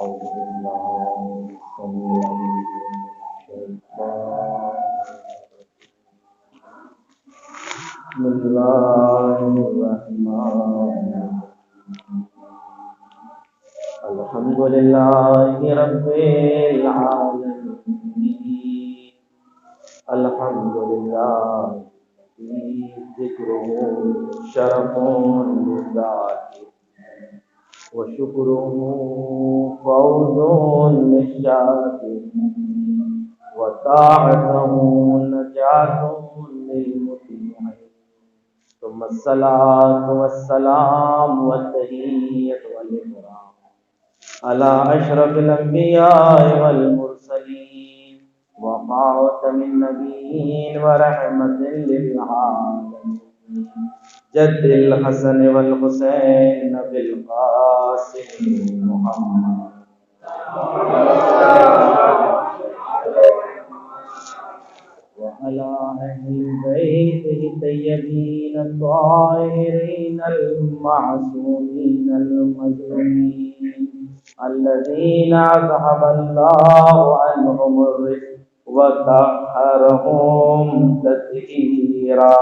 أعوذ بالله السميع العليم من الشيطان بسم الله الرحمن الرحيم الحمد لله رب العالمين الحمد لله ذكره شرف للذات وشكره فوز للشاكرين وطاعته نجاة للمطيعين ثم الصلاة والسلام والتحية والإكرام على أشرف الأنبياء والمرسلين وخاتم النبيين ورحمة للعالمين جد الحسن والحسين بالقاسم محمد وعلى أهل بيته الطيبين الطاهرين المعصومين المظلومين الذين أذهب الله عنهم الرزق وطهرهم تطهيرا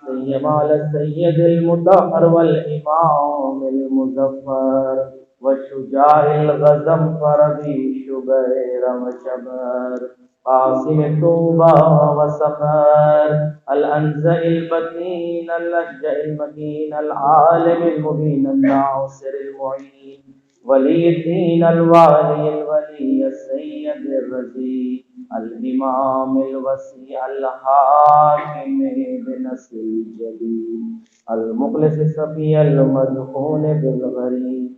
سيما السيد المطهر والإمام المظفر والشجاع الغزنفر بشبير وشبر قاسم طوبى وسفر الأنزع البتين الأشجع المكين العالم المبين الناصر المعين ولي الدين الوالي الولي السيد الرزي الإمام الوسيع الحاكم بنصر الجليل المخلص الصفي المدفون بالغريب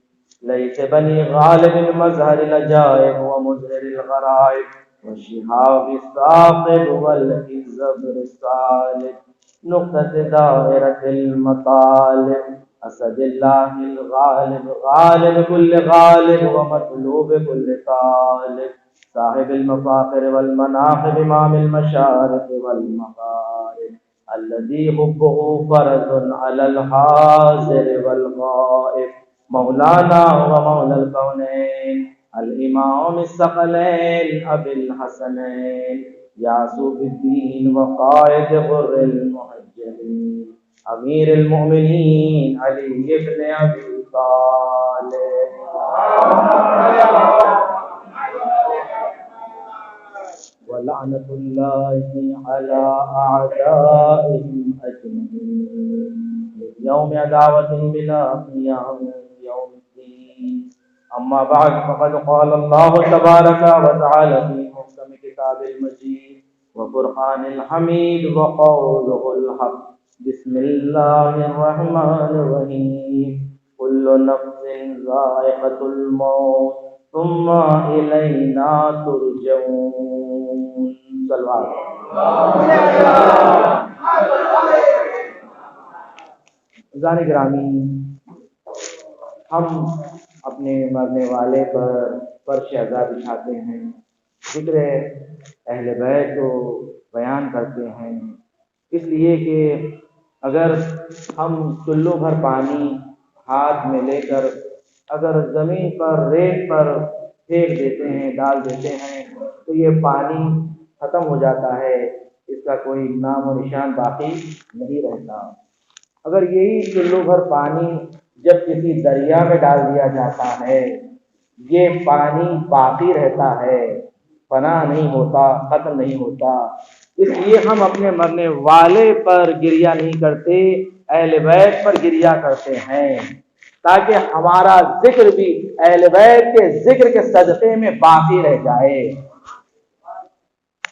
ليس بني غالب المظهر العجائب ومظهر الغرائب والشهاب الثاقب والزبر الصالب نقطة دائرة المطالب أسد الله الغالب غالب كل غالب ومطلوب كل طالب صاحب المفاخر والمناقب إمام المشارق والمغارب الذي حبه فرض على الحاضر والغائب مولانا ومولى الكونين الإمام الثقلين أبي الحسنين يعصوب الدين وقائد غر المحجلين أمير المؤمنين علي بن أبي طالب ولعنة الله على أعدائهم أجمعين يوم عداوة بلا قيام يوم الدين أما بعد فقد قال الله تبارك وتعالى في محكم كتاب المجيد وفرقان الحميد وقوله الحق بسم الله الرحمن الرحيم كل نفس ذائقة الموت ثم إلينا ترجعون صلوات عزیزان گرامی، ہم اپنے مرنے والے پر فرش عزا بچھاتے ہیں، ذکر اہل بیت کو بیان کرتے ہیں، اس لیے کہ اگر ہم چلو بھر پانی ہاتھ میں لے کر اگر زمین پر ریت پر پھینک دیتے ہیں، ڈال دیتے ہیں، تو یہ پانی ختم ہو جاتا ہے، اس کا کوئی نام و نشان باقی نہیں رہتا۔ اگر یہی چلو بھر پانی جب کسی دریا میں ڈال دیا جاتا ہے، یہ پانی باقی رہتا ہے، فنا نہیں ہوتا، ختم نہیں ہوتا۔ اس لیے ہم اپنے مرنے والے پر گریہ نہیں کرتے، اہل بیت پر گریہ کرتے ہیں، تاکہ ہمارا ذکر بھی اہل بیت کے ذکر کے صدقے میں باقی رہ جائے۔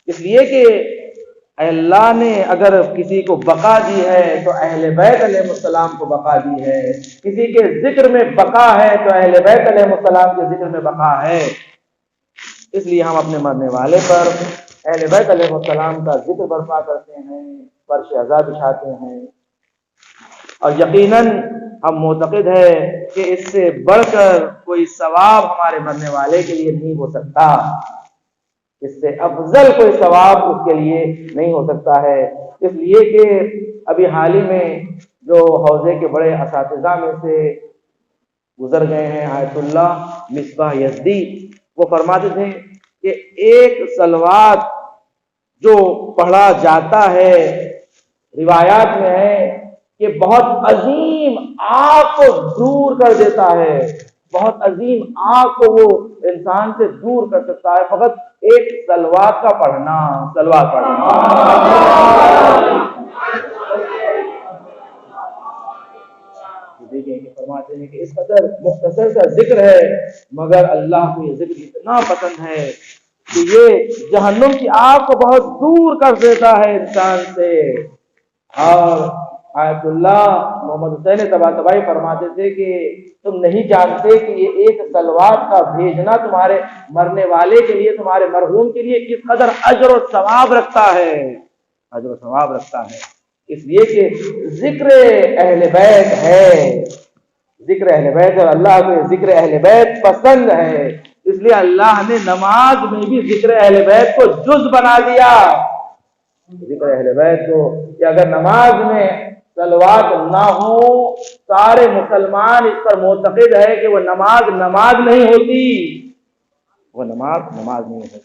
اس لیے کہ اللہ نے اگر کسی کو بقا دی ہے تو اہل بیت علیہ السلام کو بقا دی ہے، کسی کے ذکر میں بقا ہے تو اہل بیت علیہ السلام کے ذکر میں بقا ہے۔ اس لیے ہم اپنے مرنے والے پر اہل بیت علیہ السلام کا ذکر برپا کرتے ہیں، فرش عزا بچھاتے ہیں، اور یقیناً ہم معتقد ہے کہ اس سے بڑھ کر کوئی ثواب ہمارے مرنے والے کے لیے نہیں ہو سکتا، اس سے افضل کوئی ثواب اس کے لیے نہیں ہو سکتا ہے۔ اس لیے کہ ابھی حال ہی میں جو حوضے کے بڑے اساتذہ میں سے گزر گئے ہیں، آیت اللہ مصباح یزدی، وہ فرماتے تھے کہ ایک صلوات جو پڑھا جاتا ہے، روایات میں ہے کہ بہت عظیم آگ کو دور کر دیتا ہے، بہت عظیم آگ کو وہ انسان سے دور کر سکتا ہے، فقط ایک صلوات کا پڑھنا، صلوات پڑھنا۔ دیکھیں کہ فرماتے ہیں کہ اس قدر مختصر سا ذکر ہے، مگر اللہ کو یہ ذکر اتنا پسند ہے کہ یہ جہنم کی آگ کو بہت دور کر دیتا ہے انسان سے۔ اور آیت اللہ محمد حسین طباطبائی فرماتے تھے کہ تم نہیں جانتے کہ یہ ایک صلوات کا بھیجنا تمہارے مرنے والے کے لیے، تمہارے مرحوم کے لیے کس قدر اجر و ثواب رکھتا ہے، اجر و ثواب رکھتا ہے۔ اس لیے کہ ذکر اہل بیت ہے، ذکر اہل بیت، اور اللہ کو ذکر اہل بیت پسند ہے، اس لیے اللہ نے نماز میں بھی ذکر اہل بیت کو جز بنا دیا۔ ذکر اہل بیت کو کہ اگر نماز میں صلوات نہ ہو، سارے مسلمان اس پر معتقد ہے کہ وہ نماز نہیں ہوتی، وہ نماز نہیں ہوتی۔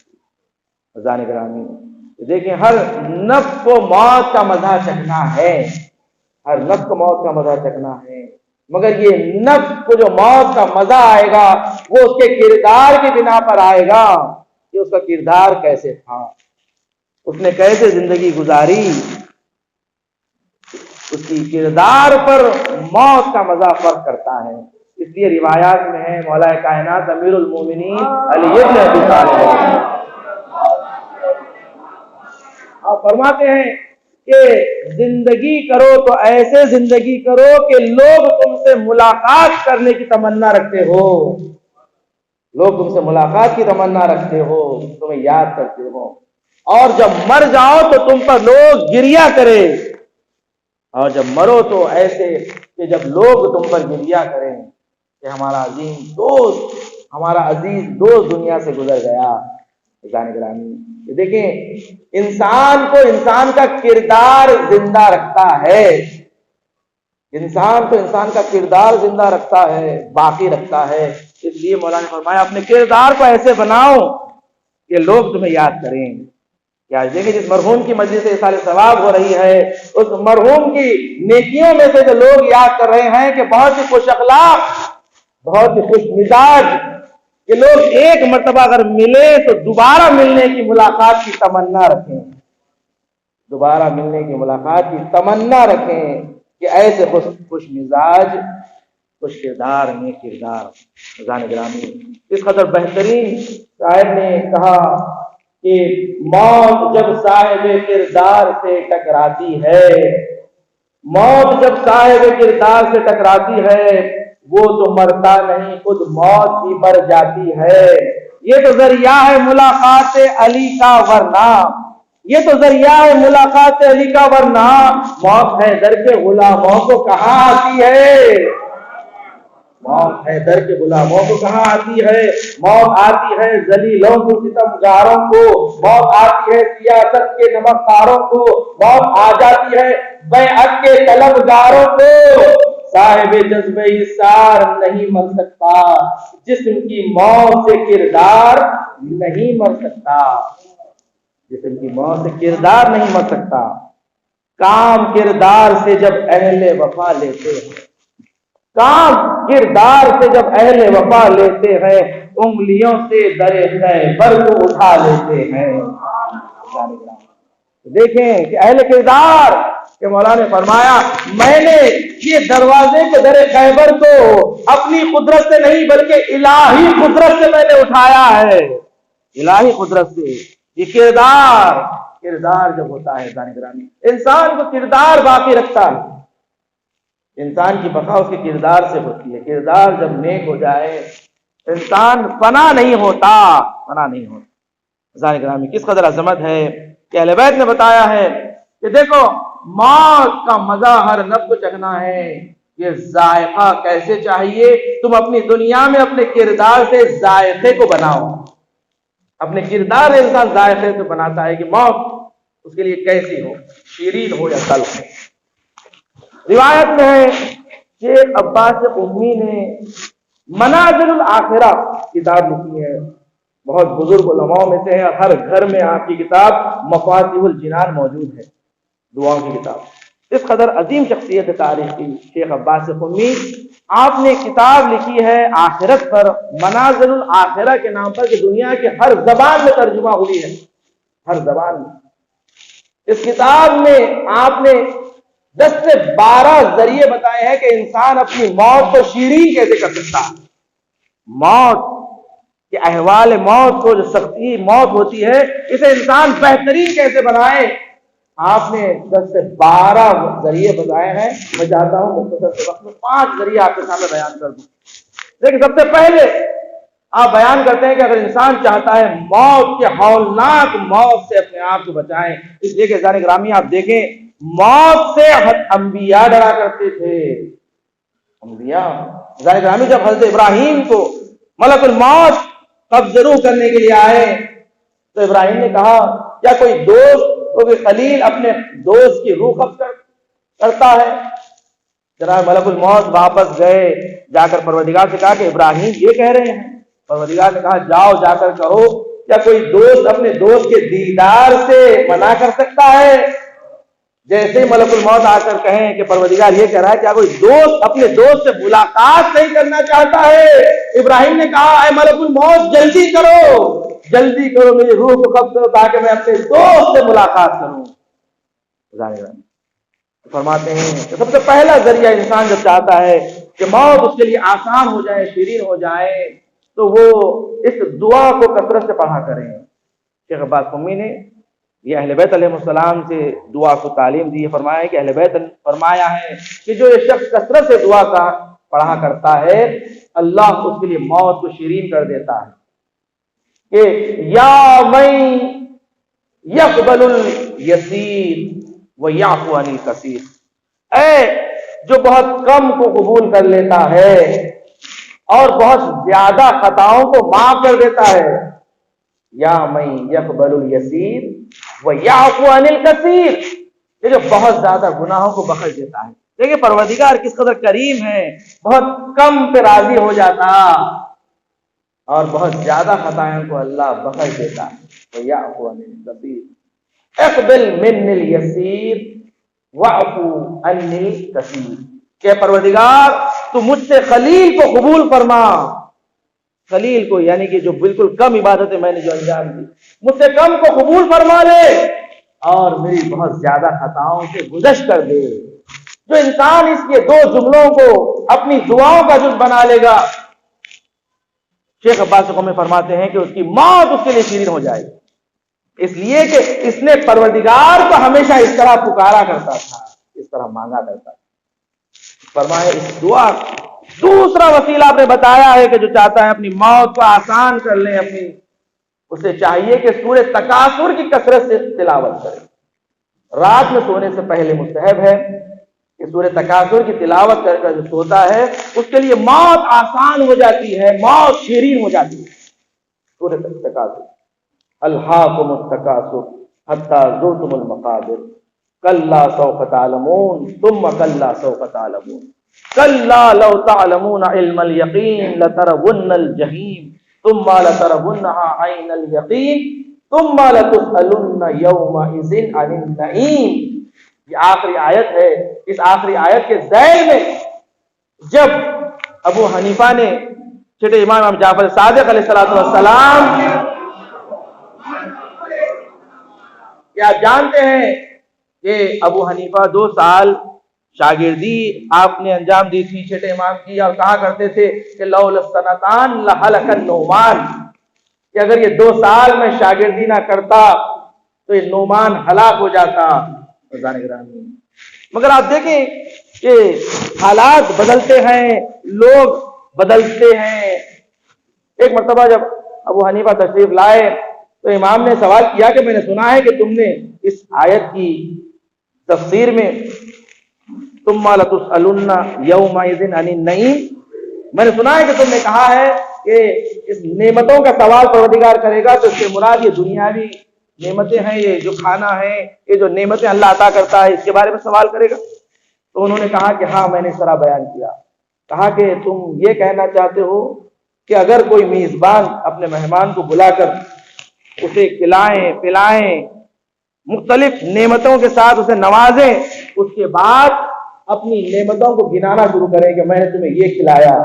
عزیزان گرامی، دیکھیں ہر نفس کو موت کا مزہ چکھنا ہے، ہر نفس کو موت کا مزہ چکھنا ہے، مگر یہ نفس کو جو موت کا مزہ آئے گا وہ اس کے کردار کی بنا پر آئے گا کہ اس کا کردار کیسے تھا، اس نے کیسے زندگی گزاری، اس کی کردار پر موت کا مزہ فرق کرتا ہے۔ اس لیے روایات میں ہے مولا کائنات امیر المومنین علی ابن ابی طالب آپ فرماتے ہیں کہ زندگی کرو تو ایسے زندگی کرو کہ لوگ تم سے ملاقات کرنے کی تمنا رکھتے ہو، لوگ تم سے ملاقات کی تمنا رکھتے ہو، تمہیں یاد کرتے ہو، اور جب مر جاؤ تو تم پر لوگ گریہ کرے، اور جب مرو تو ایسے کہ جب لوگ تم پر گریہ کریں کہ ہمارا عظیم دوست، ہمارا عزیز دوست دنیا سے گزر گیا۔ جان گرامی، دیکھیں انسان کو انسان کا کردار زندہ رکھتا ہے، انسان کو انسان کا کردار زندہ رکھتا ہے، باقی رکھتا ہے۔ اس لیے مولانا نے فرمایا اپنے کردار کو ایسے بناؤ کہ لوگ تمہیں یاد کریں۔ کیا دیکھیں جس مرحوم کی مجلس احسان ثواب ہو رہی ہے، اس مرحوم کی نیکیوں میں سے جو لوگ یاد کر رہے ہیں کہ بہت ہی خوش اخلاق، بہت ہی خوش مزاج، کہ لوگ ایک مرتبہ اگر ملے تو دوبارہ ملنے کی ملاقات کی تمنا رکھیں، دوبارہ ملنے کی ملاقات کی تمنا رکھیں کہ ایسے خوش مزاج، خوش کردار، نیک کردار۔ عزیزان گرامی، اس قدر بہترین شاعر نے کہا کہ موت جب صاحب کردار سے ٹکراتی ہے، موت جب صاحب کردار سے ٹکراتی ہے، وہ تو مرتا نہیں خود موت ہی مر جاتی ہے۔ یہ تو ذریعہ ہے ملاقات علی کا ورنہ، یہ تو ذریعہ ہے ملاقات علی کا ورنہ، موت ہے در کے غلاموں کو کہاں آتی ہے، موت ہے در کے غلاموں کو کہاں آتی ہے، موت آتی ہے ذلیلوں کو، ستمگاروں کو، موت آتی ہے سیاست کے نمکاروں کو، موت آ جاتی ہے بیعت کے طلبگاروں کو۔ صاحب جذبہ ایثار نہیں مر سکتا، جسم کی موت سے کردار نہیں مر سکتا، جسم کی موت سے کردار نہیں مر سکتا۔ کام کردار سے جب اہل وفا لیتے ہیں، کام کردار سے جب اہل وفا لیتے ہیں، انگلیوں سے درے خیبر کو اٹھا لیتے ہیں۔ دیکھیں کہ اہل کردار کہ مولا نے فرمایا میں نے یہ دروازے کے درے خیبر کو اپنی قدرت سے نہیں بلکہ الہی قدرت سے میں نے اٹھایا ہے، الہی قدرت سے۔ یہ کردار جب ہوتا ہے گرامی، انسان کو کردار باقی رکھتا ہے، انسان کی بقا اس کے کردار سے ہوتی ہے۔ کردار جب نیک ہو جائے انسان فنا نہیں ہوتا، فنا نہیں ہوتا۔ عزیزان گرامی، کس قدر عظمت ہے کہ اہل بیت نے بتایا ہے کہ دیکھو موت کا مزہ ہر نفس کو چکھنا ہے، یہ ذائقہ کیسے چاہیے، تم اپنی دنیا میں اپنے کردار سے ذائقے کو بناؤ، اپنے کردار انسان ذائقے سے بناتا ہے کہ موت اس کے لیے کیسی ہو، شیرین ہو یا تلخ ہو۔ روایت میں ہے شیخ عباس امی نے منازل الآخرہ کتاب لکھی ہے، بہت بزرگ علماء میں سے ہے، ہر گھر میں آپ کی کتاب مفاتیح الجنان موجود ہے، دعاؤں کی کتاب۔ اس قدر عظیم شخصیت تاریخ کی شیخ عباس امی، آپ نے کتاب لکھی ہے آخرت پر، منازل الآخرہ کے نام پر، کہ دنیا کے ہر زبان میں ترجمہ ہوئی ہے، ہر زبان میں۔ اس کتاب میں آپ نے 10 سے 12 ذریعے بتائے ہیں کہ انسان اپنی موت کو شیرین کیسے کر سکتا ہے، موت کہ احوال موت کو، جو سختی موت ہوتی ہے، اسے انسان بہترین کیسے بنائے۔ آپ نے 10 سے 12 ذریعے بتائے ہیں۔ میں چاہتا ہوں مختصر سے وقت میں 5 ذریعے آپ کے سامنے بیان کر دوں۔ لیکن سب سے پہلے آپ بیان کرتے ہیں کہ اگر انسان چاہتا ہے موت کے ہولناک موت سے اپنے آپ کو بچائیں، اس لیے کہ عزیزان گرامی آپ دیکھیں موت سے انبیاء ڈرا کرتے تھے، انبیاء۔ عزیزان گرامی جب حضرت ابراہیم کو ملک الموت قبض روح کرنے کے لیے آئے تو ابراہیم نے کہا کیا کوئی دوست، کوئی خلیل اپنے دوست کی روح قبض کرتا ہے؟ جناب ملک الموت واپس گئے، جا کر پروردگار سے کہا کہ ابراہیم یہ کہہ رہے ہیں۔ پروردگار نے کہا جاؤ جا کر کہو کیا کوئی دوست اپنے دوست کے دیدار سے منع کر سکتا ہے؟ جیسے ہی ملک الموت آ کر کہیں کہ پروردگار یہ کہہ رہا ہے کیا کوئی دوست اپنے دوست سے ملاقات نہیں کرنا چاہتا ہے، ابراہیم نے کہا اے ملک الموت جلدی کرو، جلدی کرو، میری روح کو قبض کرو تاکہ میں اپنے دوست سے ملاقات کروں۔ فرماتے ہیں کہ سب سے پہلا ذریعہ انسان جب چاہتا ہے کہ موت اس کے لیے آسان ہو جائے، شیرین ہو جائے، تو وہ اس دعا کو کثرت سے پڑھا کریں۔ شیخ عباس امی نے یہ اہل بیت علیہ السلام سے دعا کو تعلیم دی ہے، فرمایا ہے کہ اہل بیت فرمایا ہے کہ جو یہ شخص کثرت سے دعا کا پڑھا کرتا ہے اللہ اس کے لیے موت کو شیرین کر دیتا ہے۔ کہ یا من یقبل الیسیر ویعفو عن الکثیر، اے جو بہت کم کو قبول کر لیتا ہے اور بہت زیادہ خطاؤں کو معاف کر دیتا ہے۔ یا من یقبل الیسیر ویعفو عن الکثیر، یہ جو بہت زیادہ گناہوں کو بخش دیتا ہے۔ دیکھیں پروردگار کس قدر کریم ہے، بہت کم پہ راضی ہو جاتا اور بہت زیادہ خطائیں کو اللہ بخش دیتا ہے۔ ویعفو عن الکثیر، اقبل من الیسیر واعفو عن الکثیر، کہ پروردگار تو مجھ سے خلیل کو قبول فرما، خلیل کو یعنی کہ جو بالکل کم عبادتیں میں نے جو انجام دی، مجھ سے کم کو قبول فرما لے اور میری بہت زیادہ خطاؤں سے گزشت کر دے۔ جو انسان اس کے 2 جملوں کو اپنی دعاؤں کا جز بنا لے گا، شیخ عباس امی فرماتے ہیں کہ اس کی موت اس کے لیے شیرین ہو جائے گی، اس لیے کہ اس نے پروردگار کو ہمیشہ اس طرح پکارا کرتا تھا، اس طرح مانگا کرتا تھا۔ فرمائے اس دعا دوسرا وسیلہ آپ نے بتایا ہے کہ جو چاہتا ہے اپنی موت کو آسان کر لیں، اسے چاہیے کہ سورہ تکاثر کی کثرت سے تلاوت کرے۔ رات میں سونے سے پہلے مستحب ہے کہ سورہ تکاثر کی تلاوت کر کر جو سوتا ہے اس کے لیے موت آسان ہو جاتی ہے، موت شیرین ہو جاتی ہے۔ سورہ تکاثر، الہاکم التکاثر حتی زرتم المقابر کلا سوف تعلمون ثم کلا سوف تعلمون کلا لو تعلمون علم الیقین لترون الجحیم ثم لترونها عین الیقین ثم لتسألن یومئذ عن النعیم۔ یہ آخری آیت ہے۔ اس آخری آیت کے ذیل میں جب ابو حنیفہ نے چھٹے امام جعفر صادق علیہ السلام، کیا آپ جانتے ہیں کہ ابو حنیفہ 2 سال شاگردی آپ نے انجام دی تھی چھٹے امام کی، اور کہا کرتے تھے کہ لولا السنتان لہلک النعمان، کہ اگر یہ 2 سال میں شاگردی نہ کرتا تو یہ نعمان ہلاک ہو جاتا۔ مگر آپ دیکھیں کہ حالات بدلتے ہیں، لوگ بدلتے ہیں۔ ایک مرتبہ جب ابو حنیفہ تشریف لائے تو امام نے سوال کیا کہ میں نے سنا ہے کہ تم نے اس آیت کی تفسیر میں ثم لتسألن یومئذ عن النعیم، میں نے سنا ہے کہ تم نے کہا ہے کہ اس نعمتوں کا سوال پروردگار کرے گا، تو اس سے مراد یہ دنیاوی نعمتیں ہیں، یہ جو کھانا ہے، یہ جو نعمتیں اللہ عطا کرتا ہے، اس کے بارے میں سوال کرے گا۔ تو انہوں نے کہا کہ ہاں میں نے اس طرح بیان کیا. کہا کہ تم یہ کہنا چاہتے ہو کہ اگر کوئی میزبان اپنے مہمان کو بلا کر اسے کھلائیں پلائیں مختلف نعمتوں کے ساتھ اسے نوازیں, اس کے بعد اپنی نعمتوں کو گنانا شروع کریں کہ میں نے تمہیں یہ کھلایا,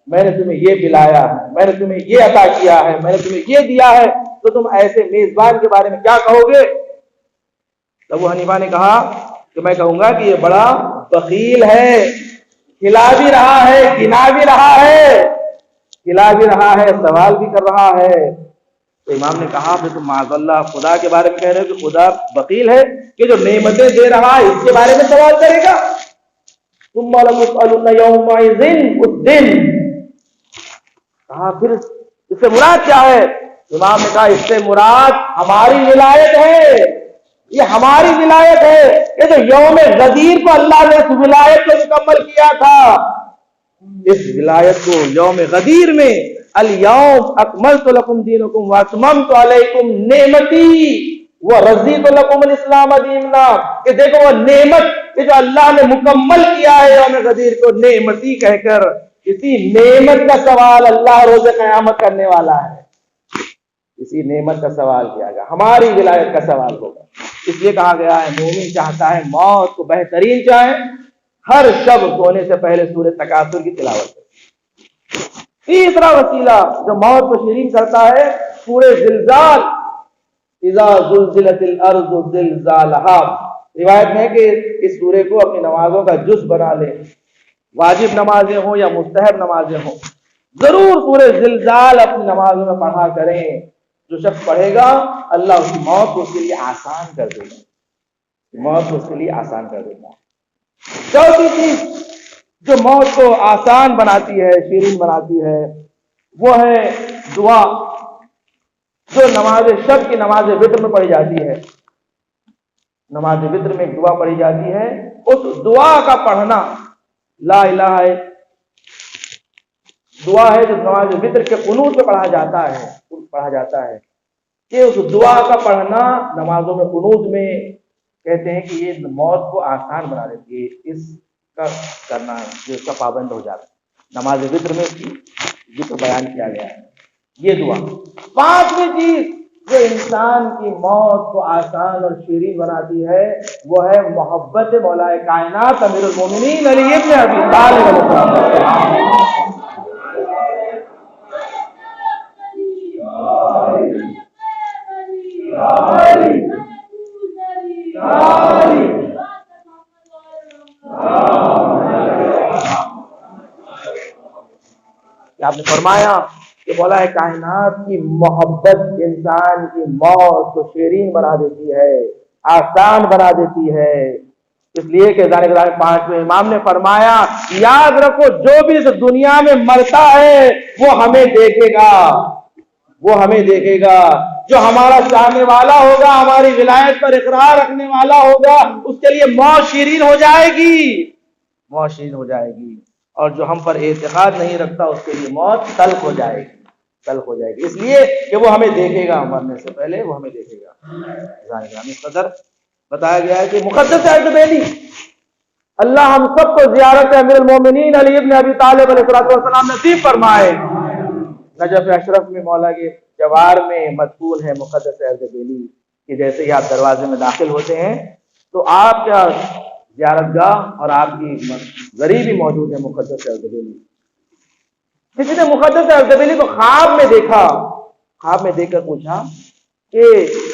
میں نے تمہیں یہ پلایا, میں نے تمہیں یہ عطا کیا ہے, میں نے تمہیں یہ دیا ہے, تو تم ایسے میزبان کے بارے میں کیا کہو گے؟ ابو حنیفہ نے کہا کہ میں کہوں گا کہ یہ بڑا بخیل ہے, کھلا بھی رہا ہے, گنا بھی رہا ہے, کھلا بھی رہا ہے, سوال بھی کر رہا ہے. تو امام نے کہا پھر تم معاذ اللہ خدا کے بارے میں کہہ رہے ہو کہ خدا بخیل ہے کہ جو نعمتیں دے رہا ہے اس کے بارے میں سوال کرے گا؟ تم لتسألن یومئذ, اس دن. کہا پھر اس سے مراد کیا ہے؟ امام نے کہا اس سے مراد ہماری ولایت ہے, یہ ہماری ولایت ہے. یہ تو یوم غدیر کو اللہ نے اس ولایت کو مکمل کیا تھا. اس ولایت کو یوم غدیر میں الیوم اکملت لکم دینکم واتممت علیکم نعمتی ورضیت لکم الاسلام دینا, کہ دیکھو وہ نعمت کہ جو اللہ نے مکمل کیا ہے یوم غدیر کو نعمتی کہہ کر, اسی نعمت کا سوال اللہ روز قیامت کرنے والا ہے. اسی نعمت کا سوال کیا گیا, ہماری ولایت کا سوال ہوگا. اس لیے کہا گیا ہے مومن چاہتا ہے موت کو بہترین چاہے, ہر شب سونے سے پہلے سورۃ تکاثر کی تلاوت کرے. تیسرا وسیلہ جو موت کو شیرین کرتا ہے سورہ زلزال, اذا زلزلت الارض زلزالہا. روایت میں ہے کہ اس سورے کو اپنی نمازوں کا جز بنا لیں, واجب نمازیں ہوں یا مستحب نمازیں ہوں, ضرور سورہ زلزال اپنی نمازوں میں پڑھا کریں. جو شخص پڑھے گا اللہ اس کی موت کو اس کے لیے آسان کر دے گا, موت کو اس کے لیے آسان کر دے گا. چوتھی چیز جو موت کو آسان بناتی ہے, شیرین بناتی ہے, وہ ہے دعا, جو نماز شب کی نماز وتر میں پڑھی جاتی ہے. نماز وتر میں ایک دعا پڑھی جاتی ہے, اس دعا کا پڑھنا لا الہ دعا ہے جو نماز وتر کے قنوت میں پڑھا جاتا ہے کہ اس دعا کا پڑھنا نمازوں میں قنوت میں کہتے ہیں کہ یہ موت کو آسان بنا دیتی ہے. اس کا کرنا جو اس کا پابند ہو جاتا ہے, نماز وتر میں ذکر بیان کیا گیا ہے یہ دعا. پانچویں چیز جو انسان کی موت کو آسان اور شیرین بناتی ہے وہ ہے محبت مولا کائنات امیر المومنین علی ابن ابی طالب علیہ السلام. آپ نے فرمایا کہ مولا کائنات کی محبت انسان کی موت کو شیرین بنا دیتی ہے, آسان بنا دیتی ہے. اس لیے کہ پانچویں امام نے فرمایا یاد رکھو جو بھی اس دنیا میں مرتا ہے وہ ہمیں دیکھے گا, وہ ہمیں دیکھے گا. جو ہمارا چاہنے والا ہوگا, ہماری ولایت پر اقرار رکھنے والا ہوگا, اس کے لیے موت شیرین ہو جائے گی, موت شیرین ہو جائے گی. اور جو ہم پر اعتقاد نہیں رکھتا اس کے لیے موت تلخ ہو جائے گی, تلخ ہو جائے گی. اس لیے کہ وہ ہمیں دیکھے گا, مرنے سے پہلے وہ ہمیں دیکھے گا. اس قدر بتایا گیا ہے کہ مقدس اردبیلی اللہ ہم سب کو زیارت امیر المومنین علی ابن ابی طالب علیہ السلام نصیب فرمائے. نجف اشرف میں مولا کے جوار میں مدفون ہے مقدس اردبیلی کہ جیسے ہی آپ دروازے میں داخل ہوتے ہیں تو آپ کا زیارت گاہ اور آپ کی غریب بھی موجود ہے مقدس اردبیلی. کسی نے مقدس اردبیلی کو خواب میں دیکھا, خواب میں دیکھ کر پوچھا کہ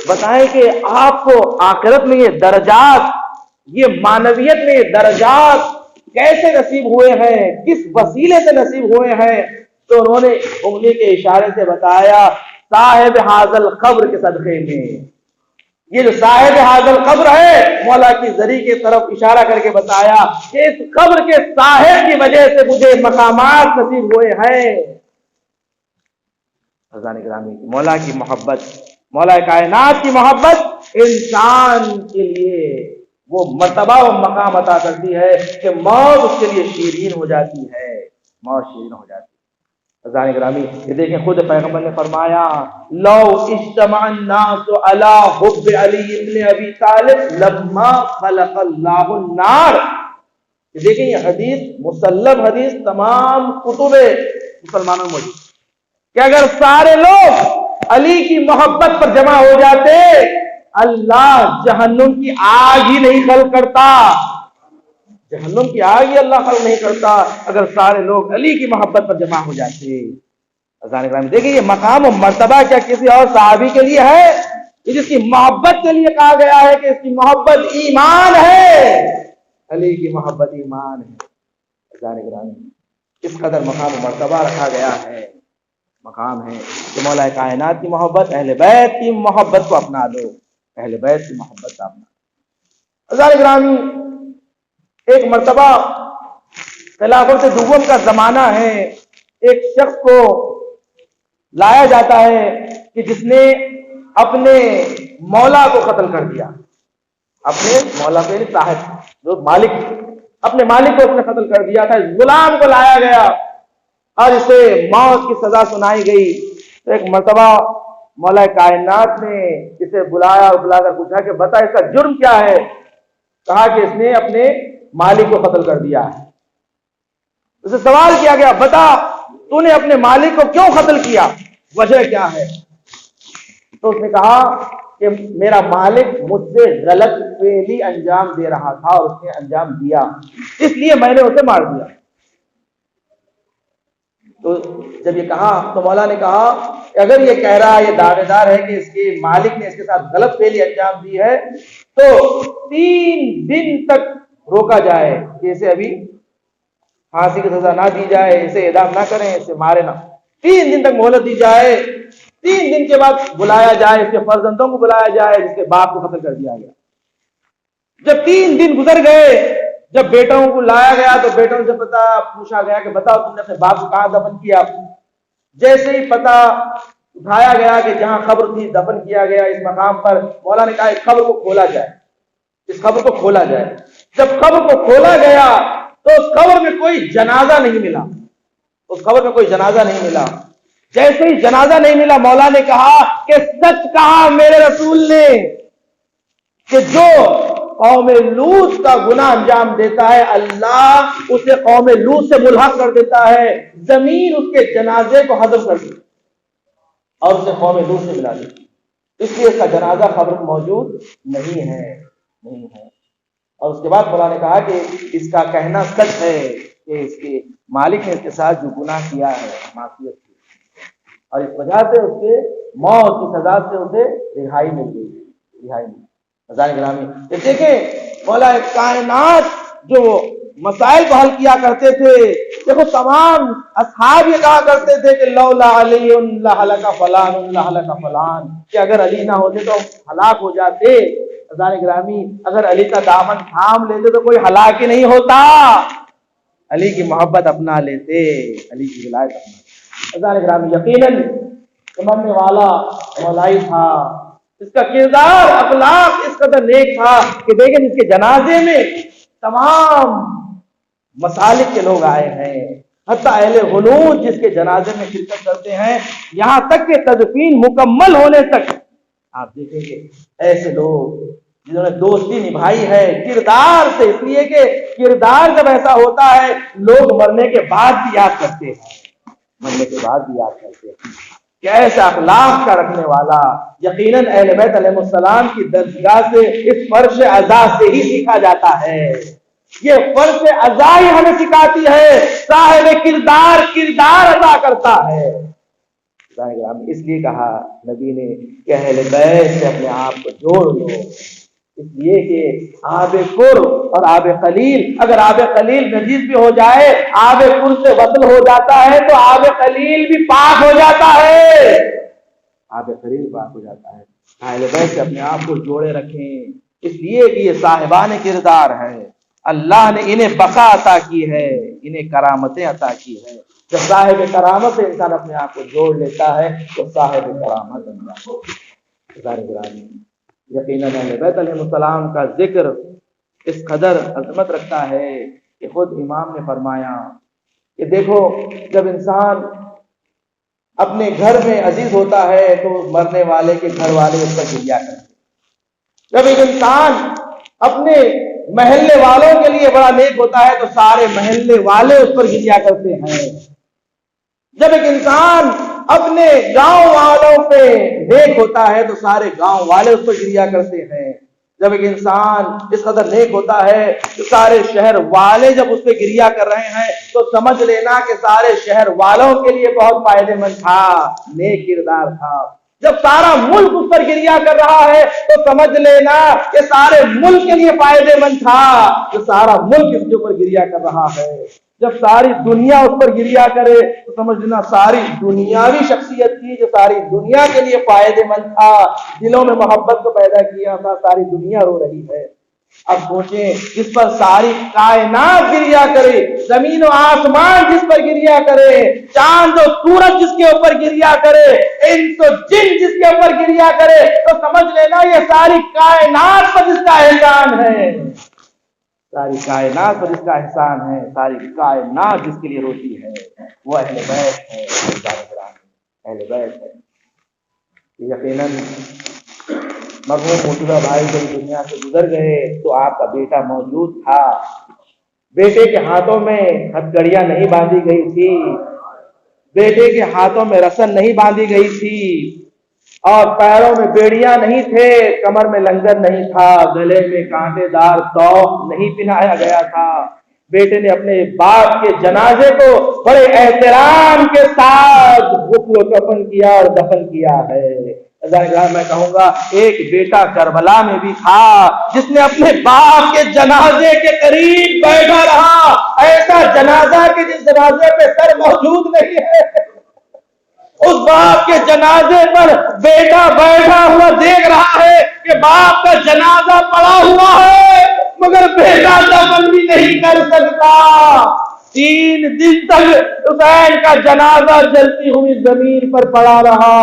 بتائیں کہ آپ کو آخرت میں یہ درجات, یہ معنویت میں یہ درجات کیسے نصیب ہوئے ہیں, کس وسیلے سے نصیب ہوئے ہیں؟ تو انہوں نے انگلی کے اشارے سے بتایا صاحب حاضل قبر کے صدقے میں. یہ جو صاحب حاضل قبر ہے مولا کی ذری کی طرف اشارہ کر کے بتایا کہ اس قبر کے صاحب کی وجہ سے مجھے مقامات نصیب ہوئے ہیں. حضران گرامی, مولا کی محبت, مولا کائنات کی محبت انسان کے لیے وہ مرتبہ و مقام عطا کرتی ہے کہ موت اس کے لیے شیرین ہو جاتی ہے, موت شیرین ہو جاتی ہے. حضران گرامی یہ دیکھیں خود پیغمبر نے فرمایا لو اجتمع الناس علی حب علی ابن ابی طالب لما خلق اللہ النار. دیکھیں یہ حدیث مسلم حدیث تمام کتب مسلمانوں میں موجود کہ اگر سارے لوگ علی کی محبت پر جمع ہو جاتے اللہ جہنم کی آگ ہی نہیں خلق کرتا، جہنم کی آگ ہی اللہ خلق نہیں کرتا اگر سارے لوگ علی کی محبت پر جمع ہو جاتے۔ اذان اکرام دیکھیں یہ مقام و مرتبہ کیا کسی اور صحابی کے لیے ہے؟ یہ جس کی محبت کے لیے کہا گیا ہے کہ اس کی محبت ایمان ہے، علی کی محبت ایمان ہے۔ اذان اکرام اس قدر مقام و مرتبہ رکھا گیا ہے، مقام ہے کہ مولا کائنات کی محبت، اہل بیت کی محبت کو اپنا لو، اہل بیت کی محبت کا اپنا لو۔ اذان اکرام ایک مرتبہ خلافت دوم کا زمانہ ہے، ایک شخص کو لایا جاتا ہے کہ جس نے اپنے مولا کو قتل کر دیا، اپنے مولا کے صاحب جو مالک، اپنے مالک کو اس نے قتل کر دیا تھا۔ اس غلام کو لایا گیا اور اسے موت کی سزا سنائی گئی۔ تو ایک مرتبہ مولا کائنات نے اسے بلایا اور بلا کر پوچھا کہ بتا اس کا جرم کیا ہے؟ کہا کہ اس نے اپنے مالک کو قتل کر دیا ہے۔ اسے سوال کیا گیا بتا تو نے اپنے مالک کو کیوں قتل کیا، وجہ کیا ہے؟ تو اس نے کہا کہ میرا مالک مجھ سے غلط فعلی انجام دے رہا تھا اور اس نے انجام دیا، اس لیے میں نے اسے مار دیا۔ تو جب یہ کہا تو مولا نے کہا کہ اگر یہ کہہ رہا ہے، یہ دعوے دار ہے کہ اس کے مالک نے اس کے ساتھ غلط فعلی انجام دی ہے تو 3 دن تک روکا جائے کہ اسے ابھی پھانسی کی سزا نہ دی جائے، اسے اعدام نہ کریں، اسے مارے نہ، 3 دن تک مہلت دی جائے۔ 3 دن کے بعد بلایا جائے، اس کے فرزندوں کو بلایا جائے جس کے باپ کو قتل کر دیا گیا۔ جب 3 دن گزر گئے، جب بیٹوں کو لایا گیا تو بیٹوں سے پوچھا گیا کہ بتاؤ تم نے اپنے باپ کو کہاں دفن کیا؟ جیسے ہی پتہ اٹھایا گیا کہ جہاں قبر تھی دفن کیا گیا اس مقام پر، مولا نے کہا اس قبر کو کھولا جائے، اس قبر کو کھولا جائے۔ جب قبر کو کھولا گیا تو اس قبر میں کوئی جنازہ نہیں ملا، اس قبر میں کوئی جنازہ نہیں ملا۔ جیسے ہی جنازہ نہیں ملا مولا نے کہا کہ سچ کہا میرے رسول نے کہ جو قوم لوط کا گناہ انجام دیتا ہے اللہ اسے قوم لوط سے ملحق کر دیتا ہے، زمین اس کے جنازے کو حذف کر دیتی اور اسے قوم لوط سے ملا دیتی، اس لیے اس کا جنازہ قبر میں موجود نہیں ہے۔ اور اس کے بعد مولا نے کہا کہ اس کا کہنا سچ ہے کہ اس کے مالک نے اس کے ساتھ جو گناہ کیا ہے معصیت کی، اور اس وجہ سے اس کے موت کی سزا سے اسے رہائی مل گئی۔ عزیزان گرامی دیکھیں مولا کائنات جو مسائل کو حل کیا کرتے تھے، دیکھو تمام اصحاب یہ کہا کرتے تھے کہ لولا علی لہلک فلان لہلک فلان، کہ اگر علی نہ ہوتے تو ہلاک ہو جاتے۔ عزیزان گرامی اگر علی کا دامن تھام لیتے تو کوئی ہلاک ہی نہیں ہوتا، علی کی محبت اپنا لیتے، علی کی ولایت اپنا لیتے۔ عزیزان گرامی یقیناً مرنے والا مولائی تھا، اس کا کردار اخلاق اس قدر نیک تھا کہ دیکھیں اس کے جنازے میں تمام مسالک کے لوگ آئے ہیں، حتی اہل غنوج جس کے جنازے میں شرکت کرتے ہیں، یہاں تک کہ تدفین مکمل ہونے تک آپ دیکھیں گے ایسے لوگ جنہوں نے دوستی نبھائی ہے کردار سے، اس لیے کہ کردار جب ایسا ہوتا ہے لوگ مرنے کے بعد بھی یاد کرتے ہیں، مرنے کے بعد بھی یاد کرتے ہیں کہ ایسا اخلاق کا رکھنے والا۔ یقیناً اہل بیت علیہ السلام کی درسگاہ سے اس فرش عزا سے ہی سیکھا جاتا ہے، یہ فرش عزا ہی ہمیں سکھاتی ہے صاحب کردار ادا کرتا ہے۔ اس لیے کہا نبی نے کہ اہل بیت سے اپنے آپ کو جوڑ لو، اس لیے کہ آب قر اور آب خلیل، اگر آب خلیل نجیس بھی ہو جائے آب قر سے وصل ہو جاتا ہے تو آب خلیل بھی پاک ہو جاتا ہے، آب خلیل پاک ہو جاتا ہے۔ اہل بیت سے اپنے آپ کو جوڑے رکھیں، اس لیے کہ یہ صاحبان کردار ہے، اللہ نے انہیں بقا عطا کی ہے، انہیں کرامتیں عطا کی ہے۔ جب صاحب کرامت سے انسان اپنے آپ کو جوڑ لیتا ہے تو صاحب کرامت بن جاتا ہے۔ یقیناً اہل بیت علیہ السلام کا ذکر اس قدر عظمت رکھتا ہے کہ خود امام نے فرمایا کہ دیکھو جب انسان اپنے گھر میں عزیز ہوتا ہے تو مرنے والے کے گھر والے اس پر گریا کرتے ہیں، جب ایک انسان اپنے محلے والوں کے لیے بڑا نیک ہوتا ہے تو سارے محلے والے اس پر گریا کرتے ہیں۔ جب ایک انسان اپنے گاؤں والوں پہ نیک ہوتا ہے تو سارے گاؤں والے اس پر گریا کرتے ہیں۔ جب ایک انسان اس قدر نیک ہوتا ہے تو سارے شہر والے جب اس پہ گریا کر رہے ہیں تو سمجھ لینا کہ سارے شہر والوں کے لیے بہت فائدے مند تھا، نیک کردار تھا۔ جب سارا ملک اس پر گریا کر رہا ہے تو سمجھ لینا کہ سارے ملک کے لیے فائدے مند تھا، کہ سارا ملک اس کے اوپر گریا کر رہا ہے۔ جب ساری دنیا اس پر گریا کرے تو سمجھنا ساری دنیاوی شخصیت تھی جو ساری دنیا کے لیے فائدے مند تھا، دلوں میں محبت کو پیدا کیا تھا، ساری دنیا رو رہی ہے۔ اب سوچیں جس پر ساری کائنات گریا کرے، زمین و آسمان جس پر گریا کرے، چاند و سورج جس کے اوپر گریا کرے، انس و جن جس کے اوپر گریا کرے، تو سمجھ لینا یہ ساری کائنات پر جس کا احسان ہے، ساری کائنات پر جس کا احسان ہے، ساری کائنات جس کے لیے روتی ہے، وہ اہل بیت ہے، اہل بیت ہے۔ یقیناً مرحوم مرتضیٰ بھائی جب دنیا سے گزر گئے تو آپ کا بیٹا موجود تھا۔ بیٹے کے ہاتھوں میں ہتھکڑیاں نہیں باندھی گئی تھی، بیٹے کے ہاتھوں میں رسن نہیں باندھی گئی تھی، اور پیروں میں بیڑیاں نہیں تھے، کمر میں لنگر نہیں تھا، گلے میں کانٹے دار توق نہیں پہنایا گیا تھا۔ بیٹے نے اپنے باپ کے جنازے کو بڑے احترام کے ساتھ غسل و کفن کیا اور دفن کیا ہے۔ میں کہوں گا ایک بیٹا کربلا میں بھی تھا جس نے اپنے باپ کے جنازے کے قریب بیٹھا رہا، ایسا جنازہ کہ جس جنازے پہ سر موجود نہیں ہے، اس باپ کے جنازے پر بیٹا بیٹھا ہوا دیکھ رہا ہے کہ باپ کا جنازہ پڑا ہوا ہے مگر بیٹا دفن بھی نہیں کر سکتا۔ 3 دن تک حسین کا جنازہ جلتی ہوئی زمین پر پڑا رہا۔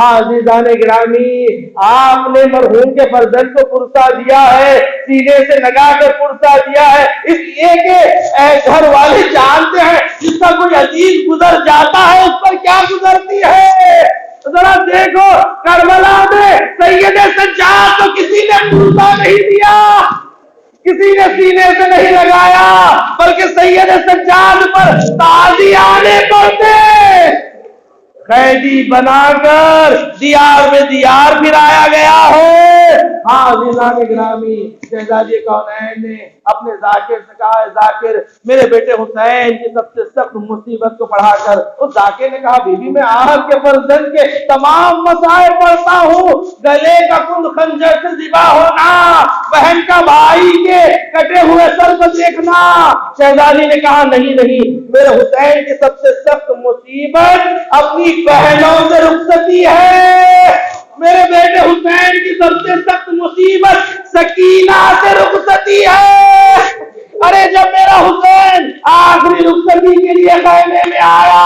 عزیزان گرامی، آپ نے مرحوم کے فرزند کو پرسا دیا ہے، سینے سے لگا کر پرسا دیا ہے، اس لیے کہ گھر والے جانتے ہیں جس کا کوئی عزیز گزر جاتا ہے اس پر کیا گزرتی ہے۔ ذرا دیکھو کربلا میں سید سجاد کو کسی نے پرسا نہیں دیا، کسی نے سینے سے نہیں لگایا، بلکہ سید سجاد پر تازیانے پڑتے قیدی بنا کر دیار میں دیار پھرایا گیا ہے۔ عزیزان گرامی، شہزادی کونین نے اپنے ذاکر سے کہا، ذاکر میرے بیٹے حسین کی سب سے سخت مصیبت کو پڑھا کر۔ اس ذاکر نے کہا، بی بی میں آپ کے فرزند کے تمام مسائل پڑھتا ہوں، گلے کا کند خنجر سے ذبح ہونا، بہن کا بھائی کے کٹے ہوئے سر کو دیکھنا۔ شہزادی نے کہا، نہیں نہیں، میرے حسین کی سب سے سخت مصیبت اپنی بہنوں سے رخصتی ہے، میرے بیٹے حسین کی سب سے سخت مصیبت سکینہ سے رخصتی ہے۔ ارے جب میرا حسین آخری رخصتی کے لیے خیمے میں آیا،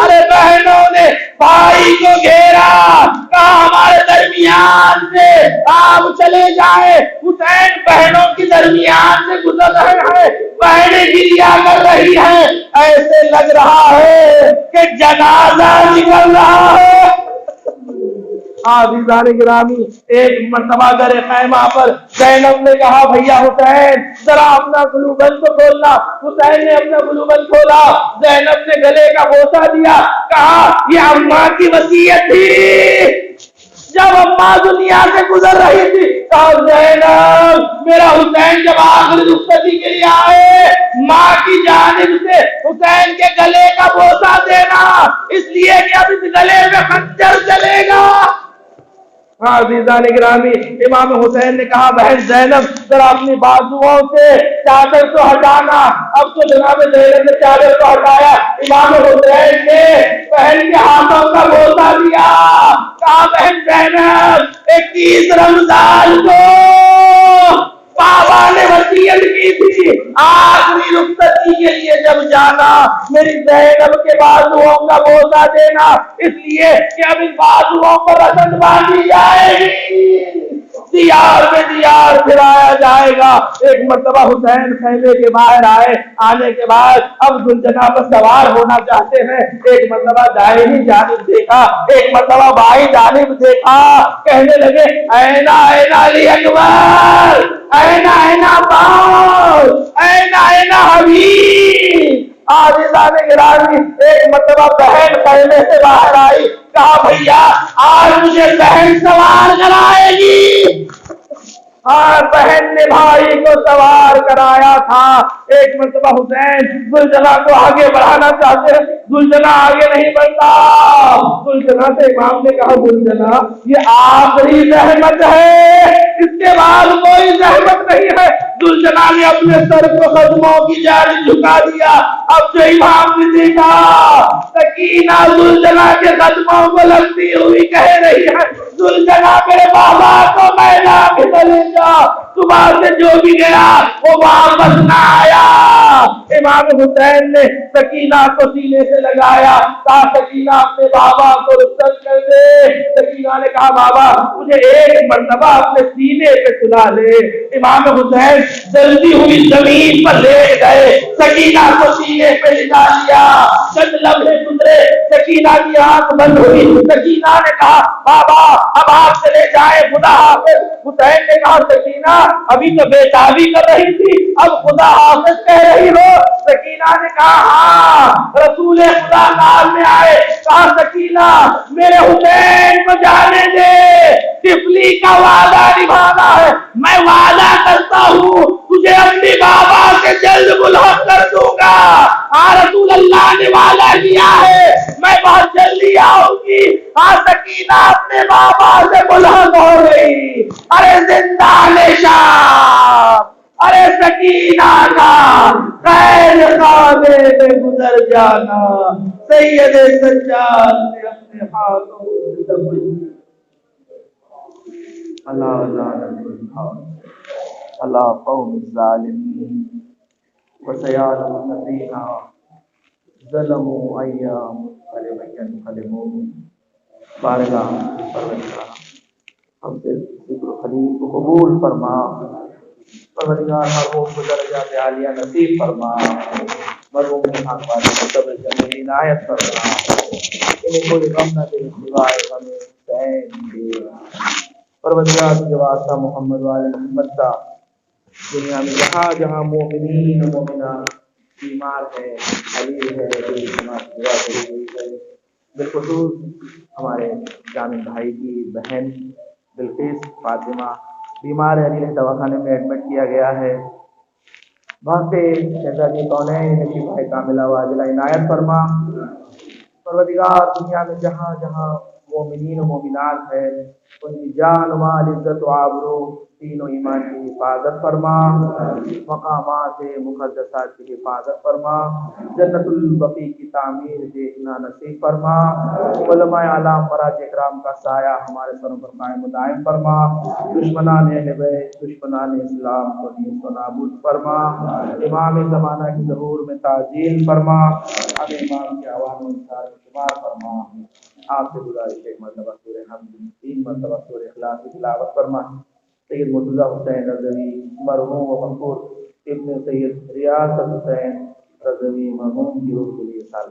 ارے بہنوں نے بھائی کو گھیرا، کہا ہمارے درمیان سے آپ چلے جائیں۔ حسین بہنوں کے درمیان سے گزر رہے ہیں، بہنیں گریا کر رہی ہیں، ایسے لگ رہا ہے کہ جنازہ نکل رہا ہے۔ عزیزان گرامی، ایک مرتبہ در خیمہ پر زینب نے کہا، بھیا حسین ذرا اپنا گلوبند کو کھولنا۔ حسین نے اپنا گلوبند کھولا، زینب نے گلے کا بوسہ دیا، کہا یہ اماں کی وصیت تھی جب اماں دنیا سے گزر رہی تھی۔ کہا زینب میرا حسین جب آخری رخصتی کے لیے آئے، ماں کی جانب سے حسین کے گلے کا بوسہ دینا، اس لیے کہ اب اس گلے میں خنجر چلے گا۔ عزیزان گرامی، امام حسین نے کہا، بہن زینب ذرا اپنی بازوؤں سے چادر کو ہٹانا۔ اب تو جناب زینب نے چادر کو ہٹایا، امام حسین نے بہن کے ہاتھوں کا بوسہ دیا، کہا بہن زینب 21 رمضان کو بابا نے وصیت کی تھی آخری رخصتی کے لیے جب جانا میری زینب کے بازوؤں کا بوسہ دینا، اس لیے کہ اب ان بازوؤں پر رسن باندھی جائے گی۔ دیار میں دیار پھرایا جائے گا۔ ایک مرتبہ حسین خیمے کے باہر آئے، آنے کے بعد اب ذوالجناح پر سوار ہونا چاہتے ہیں۔ ایک مرتبہ دائیں جانب دیکھا، ایک مرتبہ بائیں جانب دیکھا، کہنے لگے اینا اینا علی اکبر، اینا اینا باؤ، اینا اینا حبیب۔ عزیزان گرامی، ایک مرتبہ بہن خیمے سے باہر آئی، کہا بھیا آج مجھے بہن سوار کرائے گی۔ اور بہن نے بھائی کو سوار کرایا تھا۔ ایک مرتبہ حسین ذوالجناح کو آگے بڑھانا چاہتے ہیں، ذوالجناح آگے نہیں بڑھتا۔ ذوالجناح سے امام نے کہا ذوالجناح یہ آخری زحمت ہے، اس کے بعد کوئی زحمت نہیں ہے۔ ذوالجناح نے اپنے سر کو قدموں کی جانب جھکا دیا۔ اب جو امام نے دیکھا سکینہ ذوالجناح کے قدموں کو لگتی ہوئی کہہ رہی ہے ذوالجناح میرے بابا کو میدان میں لے جا، صبح سے جو بھی گیا وہ واپس نہ آیا۔ امام حسین نے سکینہ کو سینے سے لگایا، کہا سکینہ اپنے بابا کو رخصت کر دے۔ سکینہ نے کہا بابا مجھے ایک مرتبہ اپنے سینے پہ سلا لے۔ امام حسین جلدی ہوئی زمین پر لیٹ گئے، سکینہ کو سینے پہ لٹا لیا۔ چند لمحے گزرے، سکینہ کی آنکھ بند ہوئی۔ سکینہ نے کہا بابا اب آپ چلے جائیں، خدا حافظ۔ حسین نے کہا سکینہ ابھی تو بے تابی کر رہی تھی، اب خدا حافظ کہہ رہی ہو؟ سکینہ نے کہا ہاں رسول خدا نام میں آئے، کہا سکینہ میرے حسین کو جانے دے، ٹفلی کا وعدہ نبھانا ہے، میں وعدہ کرتا ہوں تجھے اپنی بابا سے جلد ملحق کر دوں گا۔ ہاں رسول اللہ نے وعدہ کیا ہے میں بہت جلدی آؤں گی۔ ہاں سکینہ اپنے بابا سے ملحق ہو گئی۔ ارے زندہ نشان، ارے سکینہ کا خیر خانے میں گزر جانا، سید سجاد نے اپنے ہاتھوں سے اللہ اللہ اللہ قوم الظالمین وسيعلم الذين ظلموا أيام منقلب ينقلبون۔ بارگاہ پروردگار ہم سے ذکر خلیل کو قبول فرما، پروردگار مرحوم کو درجات عالیہ نصیب فرما، مرحوم کے خان والے کو صبر جمیل عنایت فرما، انہیں کوئی غم نہ دے سوائے غم حسین دے۔ پروردگار کے واسطہ محمد والے محمد کا دنیا میں جہاں جہاں مومنین و مومنات بیمار ہے، علی ہے، بالخصوص ہمارے جامع بھائی کی بہن بلقیس فاطمہ بیمار ہے، علی دواخانے میں ایڈمٹ کیا گیا ہے۔ وہاں سے شہزادی کونین شفا کاملہ واجلہ عنایت فرما۔ پروردگار دنیا میں جہاں جہاں مومنین و مومنات ہے ان کی جان و مال عزت و آبرو دین و ایمان کی حفاظت فرما، مقامات مقدسات کی حفاظت فرما، جنت البقیع کی تعمیر دیکھنا نصیب فرما، علماء اعلام مراج اکرام کا سایہ ہمارے سروں پر قائم و دائم فرما، دشمنان اہل بیت دشمنان اسلام کو نیست و نابود فرما، امام زمانہ کی ظہور میں تعجیل فرما، ہمیں امام کے عوام انصار شمار فرما۔ آپ سے گزارش ایک مرتبہ سورہ حمد، 3 مرتبہ سورہ اخلاص کی تلاوت فرما۔ سید مرتضیٰ حسین رضوی مرحوم و مغفور ابن سید ریاست حسین رضوی مرحوم کی روح کے لیے سال